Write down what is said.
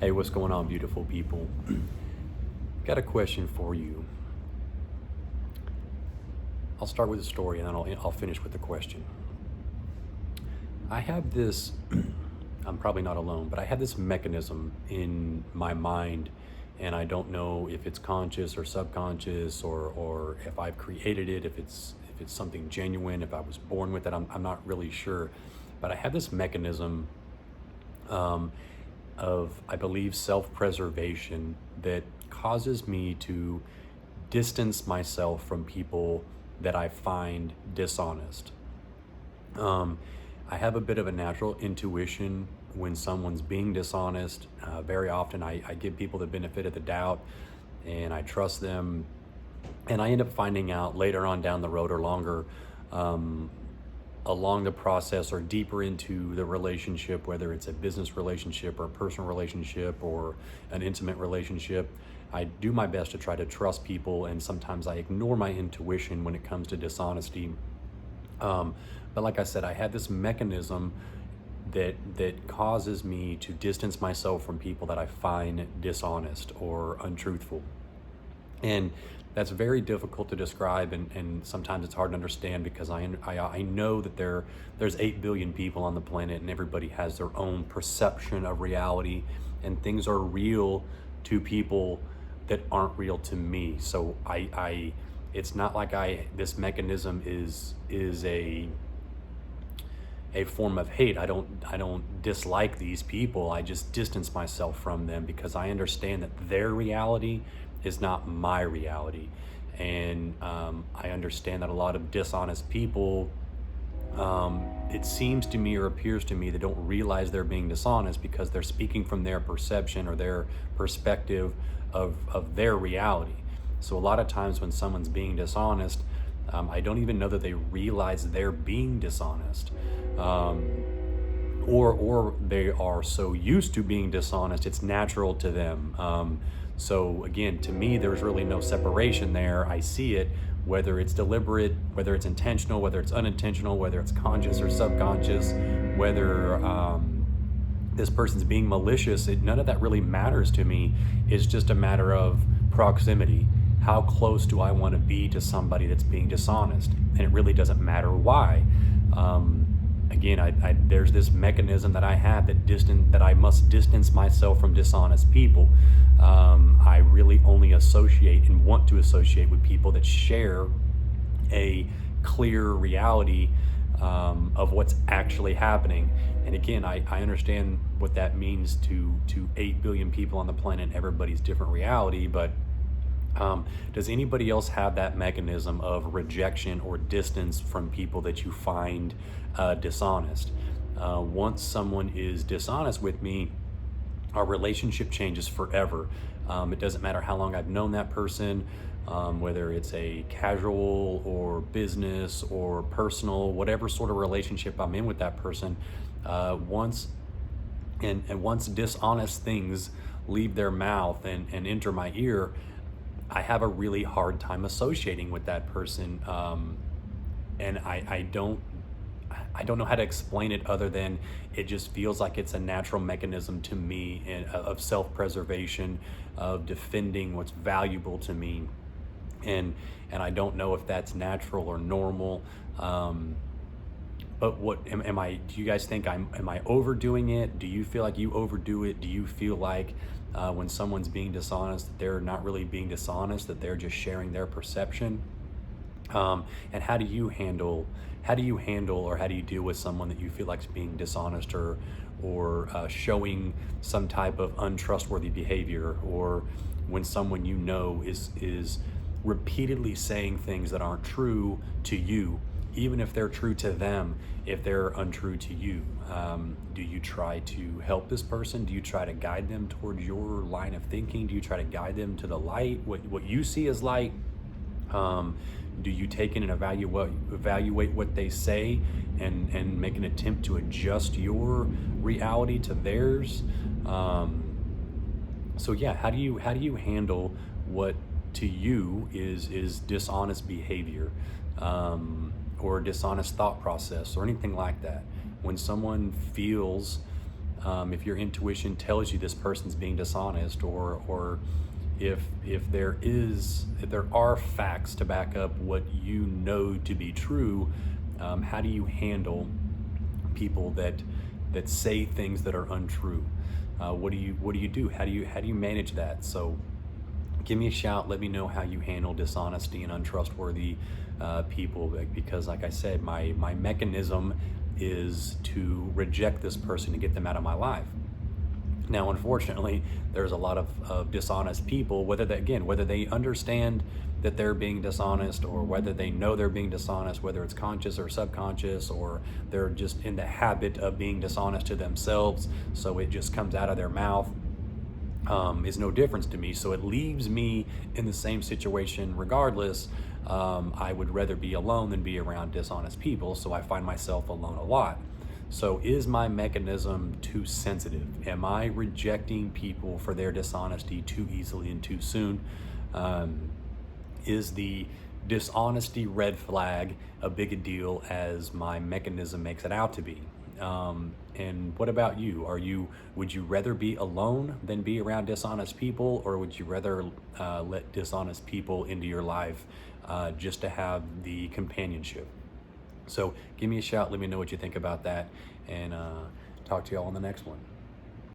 Hey, what's going on, beautiful people? Got a question for you. I'll start with a story and then I'll finish with the question. I have this, I'm probably not alone, but I have this mechanism in my mind, and I don't know if it's conscious or subconscious or if I've created it, if it's something genuine, if I was born with it. I'm not really sure. But I have this mechanism um, of, I believe, self preservation that causes me to distance myself from people that I find dishonest. Um, I have a bit of a natural intuition when someone's being dishonest. Very often, I give people the benefit of the doubt and I trust them. And I end up finding out later on down the road or longer, um, along the process or deeper into the relationship, whether it's a business relationship or a personal relationship or an intimate relationship. I do my best to try to trust people, and sometimes I ignore my intuition when it comes to dishonesty. Um, but like I said, I have this mechanism that causes me to distance myself from people that I find dishonest or untruthful. And that's very difficult to describe, and sometimes it's hard to understand because I know that there's 8 billion people on the planet and everybody has their own perception of reality, and things are real to people that aren't real to me. So I it's not like this mechanism is a form of hate. I don't dislike these people. I just distance myself from them because I understand that their reality is not my reality. And I understand that a lot of dishonest people, it seems to me or appears to me, they don't realize they're being dishonest because they're speaking from their perception or their perspective of their reality. So a lot of times when someone's being dishonest, I don't even know that they realize they're being dishonest. Or they are so used to being dishonest, it's natural to them. So again, to me, there's really no separation there. I see it, whether it's deliberate, whether it's intentional, whether it's unintentional, whether it's conscious or subconscious, whether this person's being malicious. None of that really matters to me. It's just a matter of proximity. How close do I want to be to somebody that's being dishonest? And it really doesn't matter why. Again, there's this mechanism that I have that I must distance myself from dishonest people. I really only associate and want to associate with people that share a clear reality of what's actually happening. And again, I understand what that means to 8 billion people on the planet. Everybody's different reality, but does anybody else have that mechanism of rejection or distance from people that you find dishonest? Once someone is dishonest with me, our relationship changes forever. It doesn't matter how long I've known that person, whether it's a casual or business or personal, whatever sort of relationship I'm in with that person. Once dishonest things leave their mouth and enter my ear, I have a really hard time associating with that person, and I don't know how to explain it other than it just feels like it's a natural mechanism to me of self-preservation, of defending what's valuable to me, and I don't know if that's natural or normal. But what am I? Do you guys think am I overdoing it? Do you feel like you overdo it? Do you feel like when someone's being dishonest, that they're not really being dishonest, that they're just sharing their perception? And how do you handle or how do you deal with someone that you feel like is being dishonest or showing some type of untrustworthy behavior, or when someone is repeatedly saying things that aren't true to you, even if they're true to them, if they're untrue to you? Do you try to help this person? Do you try to guide them towards your line of thinking? Do you try to guide them to the light, what you see as light? Do you take in and evaluate what they say and make an attempt to adjust your reality to theirs? So yeah, how do you handle what to you is dishonest behavior, or dishonest thought process or anything like that? When someone feels If your intuition tells you this person's being dishonest, or if there are facts to back up what you know to be true, how do you handle people that say things that are untrue? What do you do? How do you manage that? So give me a shout. Let me know how you handle dishonesty and untrustworthy people, because like I said, my mechanism is to reject this person and get them out of my life. Now, unfortunately, there's a lot of dishonest people, whether they understand that they're being dishonest, or whether they know they're being dishonest, whether it's conscious or subconscious, or they're just in the habit of being dishonest to themselves, so it just comes out of their mouth, is no difference to me. So it leaves me in the same situation regardless. I would rather be alone than be around dishonest people, so I find myself alone a lot. So is my mechanism too sensitive? Am I rejecting people for their dishonesty too easily and too soon? Is the dishonesty red flag a big a deal as my mechanism makes it out to be? And what about you? Would you rather be alone than be around dishonest people, or would you rather let dishonest people into your life just to have the companionship? So give me a shout. Let me know what you think about that, and talk to y'all on the next one.